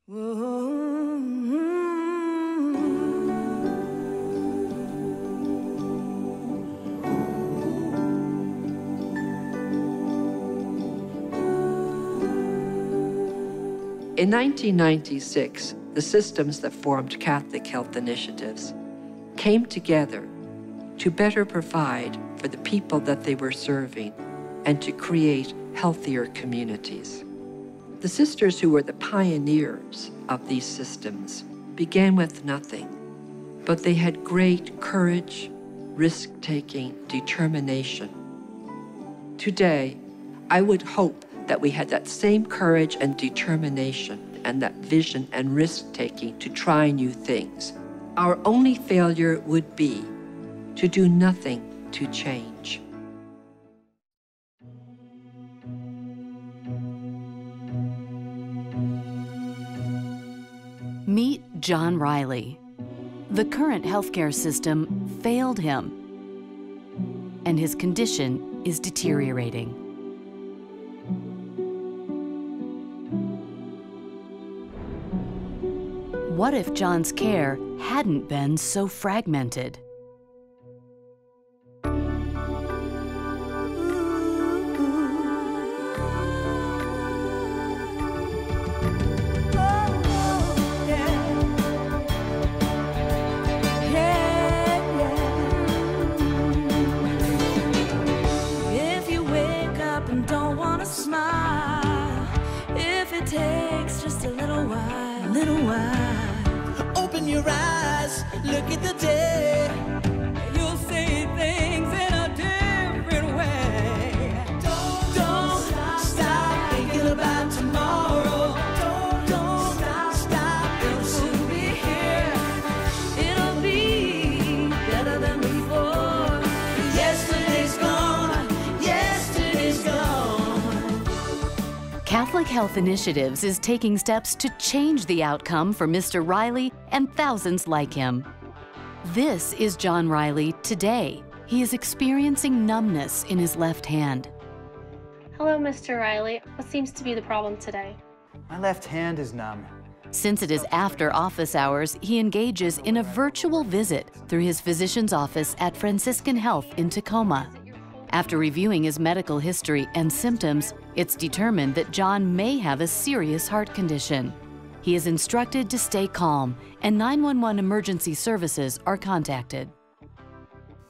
In 1996, the systems that formed Catholic Health Initiatives came together to better provide for the people that they were serving and to create healthier communities. The sisters who were the pioneers of these systems began with nothing, but they had great courage, risk-taking, determination. Today, I would hope that we had that same courage and determination and that vision and risk-taking to try new things. Our only failure would be to do nothing to change. Meet John Riley. The current healthcare system failed him, and his condition is deteriorating. What if John's care hadn't been so fragmented? If you wake up and don't want to smile, if it takes just a little while, open your eyes, look at the day. You'll see things in a different way. Don't stop thinking about tomorrow. Don't stop, it'll soon be here. It'll be better than before. Yesterday's gone, yesterday's gone. Catholic Health Initiatives is taking steps to change the outcome for Mr. Riley and thousands like him. This is John Riley today. He is experiencing numbness in his left hand. Hello, Mr. Riley. What seems to be the problem today? My left hand is numb. Since it is after office hours, he engages in a virtual visit through his physician's office at Franciscan Health in Tacoma. After reviewing his medical history and symptoms, it's determined that John may have a serious heart condition. He is instructed to stay calm, and 911 emergency services are contacted.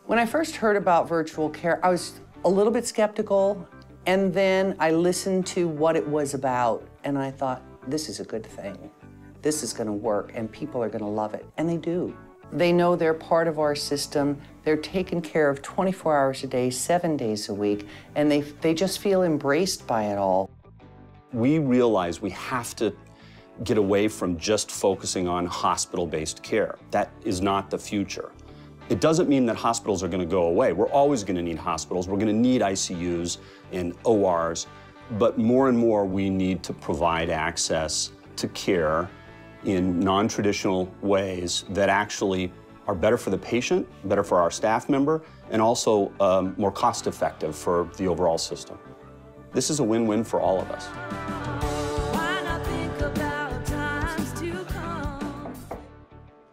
When I first heard about virtual care, I was a little bit skeptical, and then I listened to what it was about, and I thought, this is a good thing. This is going to work, and people are going to love it, and they do. They know they're part of our system. They're taken care of 24 hours a day, 7 days a week, and they just feel embraced by it all. We realize we have to get away from just focusing on hospital-based care. That is not the future. It doesn't mean that hospitals are going to go away. We're always going to need hospitals. We're going to need ICUs and ORs, but more and more we need to provide access to care in non-traditional ways that actually are better for the patient, better for our staff member, and also more cost-effective for the overall system. This is a win-win for all of us.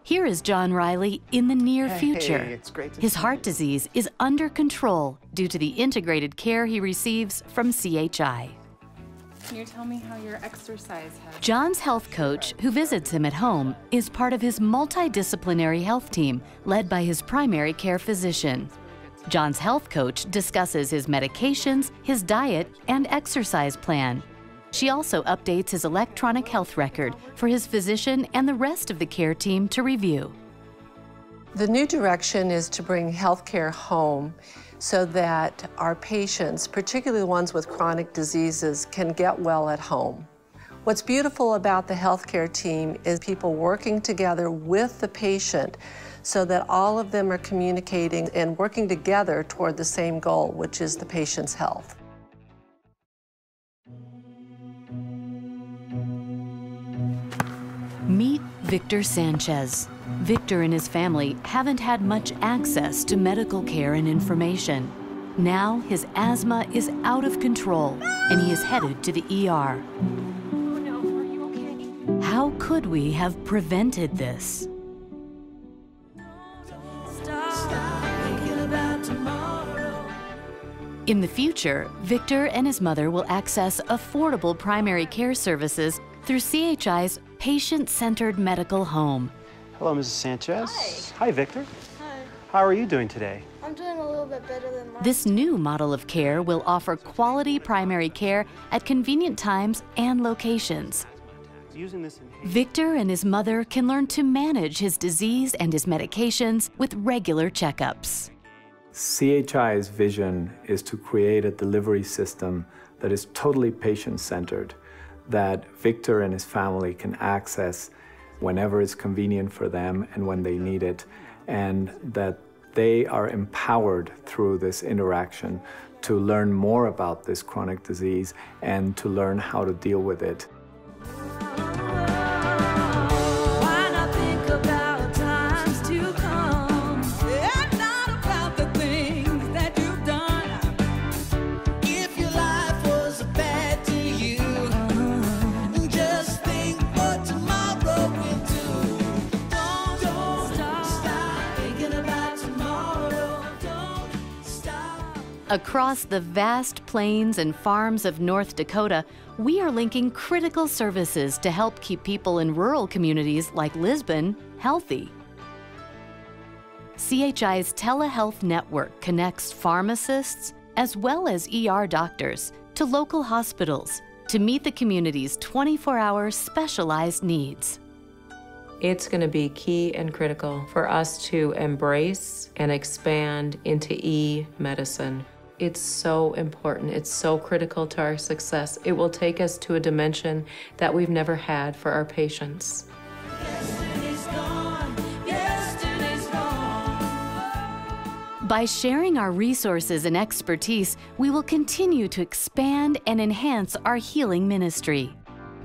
Here is John Riley in the near future. It's great to His see heart you. disease is under control due to the integrated care he receives from CHI. Can you tell me how your exercise has... John's health coach, who visits him at home, is part of his multidisciplinary health team led by his primary care physician. John's health coach discusses his medications, his diet, and exercise plan. She also updates his electronic health record for his physician and the rest of the care team to review. The new direction is to bring healthcare home so that our patients, particularly the ones with chronic diseases, can get well at home. What's beautiful about the healthcare team is people working together with the patient so that all of them are communicating and working together toward the same goal, which is the patient's health. Meet Victor Sanchez. Victor and his family haven't had much access to medical care and information. Now his asthma is out of control and he is headed to the ER. Oh no, are you okay? How how could we have prevented this? In the future, Victor and his mother will access affordable primary care services through CHI's patient-centered medical home. Hello, Mrs. Sanchez. Hi, Victor. Hi. How are you doing today? I'm doing a little bit better than last. This new model of care will offer quality primary care at convenient times and locations. Victor and his mother can learn to manage his disease and his medications with regular checkups. CHI's vision is to create a delivery system that is totally patient-centered, that Victor and his family can access whenever it's convenient for them and when they need it, and that they are empowered through this interaction to learn more about this chronic disease and to learn how to deal with it. Across the vast plains and farms of North Dakota, we are linking critical services to help keep people in rural communities like Lisbon healthy. CHI's telehealth network connects pharmacists as well as ER doctors to local hospitals to meet the community's 24-hour specialized needs. It's going to be key and critical for us to embrace and expand into e-medicine. It's so important. It's so critical to our success. It will take us to a dimension that we've never had for our patients. By sharing our resources and expertise, we will continue to expand and enhance our healing ministry.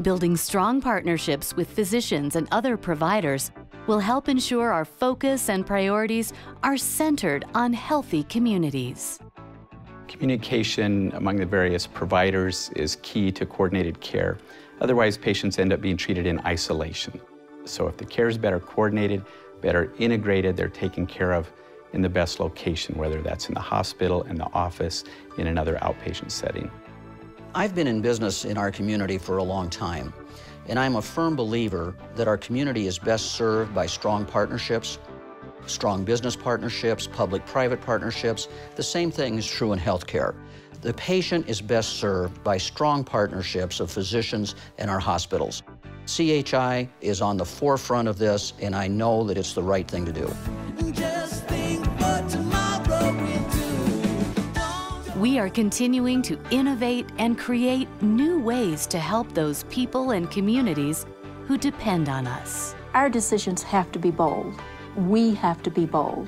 Building strong partnerships with physicians and other providers will help ensure our focus and priorities are centered on healthy communities. Communication among the various providers is key to coordinated care. Otherwise, patients end up being treated in isolation. So if the care is better coordinated, better integrated, they're taken care of in the best location, whether that's in the hospital, in the office, in another outpatient setting. I've been in business in our community for a long time, and I'm a firm believer that our community is best served by strong partnerships, strong business partnerships, public-private partnerships. The same thing is true in healthcare. The patient is best served by strong partnerships of physicians and our hospitals. CHI is on the forefront of this, and I know that it's the right thing to do. We are continuing to innovate and create new ways to help those people and communities who depend on us. Our decisions have to be bold. We have to be bold.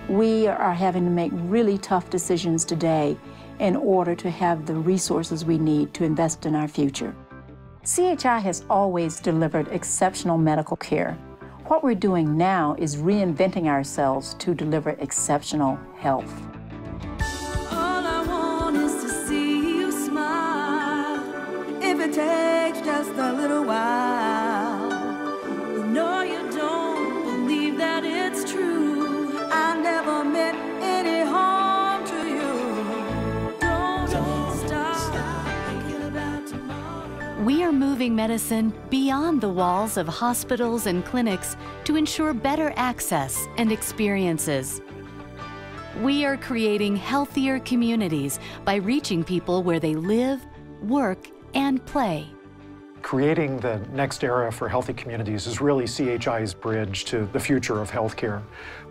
We are having to make really tough decisions today in order to have the resources we need to invest in our future. CHI has always delivered exceptional medical care. What we're doing now is reinventing ourselves to deliver exceptional health. All I want is to see you smile. If it takes just a little while. No, you don't believe that it's true. I never meant any harm to you. Don't stop thinking about tomorrow. We are moving medicine beyond the walls of hospitals and clinics to ensure better access and experiences. We are creating healthier communities by reaching people where they live, work, and play. Creating the next era for healthy communities is really CHI's bridge to the future of healthcare.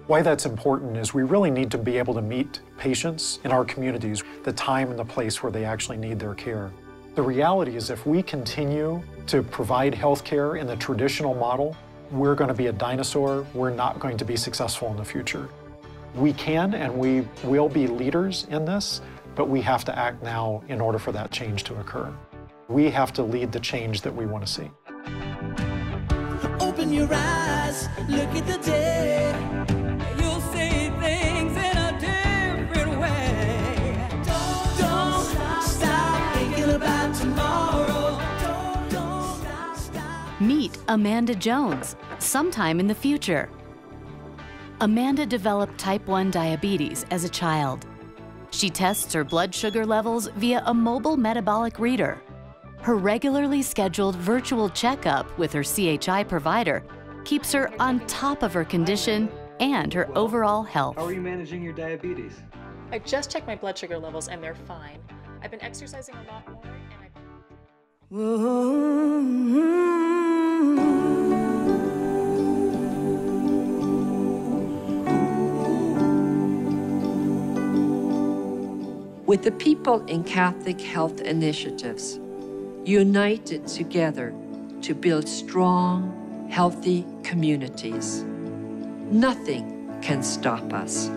Why that's important is we really need to be able to meet patients in our communities, the time and the place where they actually need their care. The reality is if we continue to provide healthcare in the traditional model, we're going to be a dinosaur. We're not going to be successful in the future. We can and we will be leaders in this, but we have to act now in order for that change to occur. We have to lead the change that we want to see. Open your eyes, look at the day. You'll see things in a different way. Don't stop thinking about tomorrow. Don't stop. Meet Amanda Jones, sometime in the future. Amanda developed type 1 diabetes as a child. She tests her blood sugar levels via a mobile metabolic reader. Her regularly scheduled virtual checkup with her CHI provider keeps her on top of her condition and her overall health. How are you managing your diabetes? I just checked my blood sugar levels and they're fine. I've been exercising a lot more With the people in Catholic Health Initiatives, united together to build strong, healthy communities, nothing can stop us.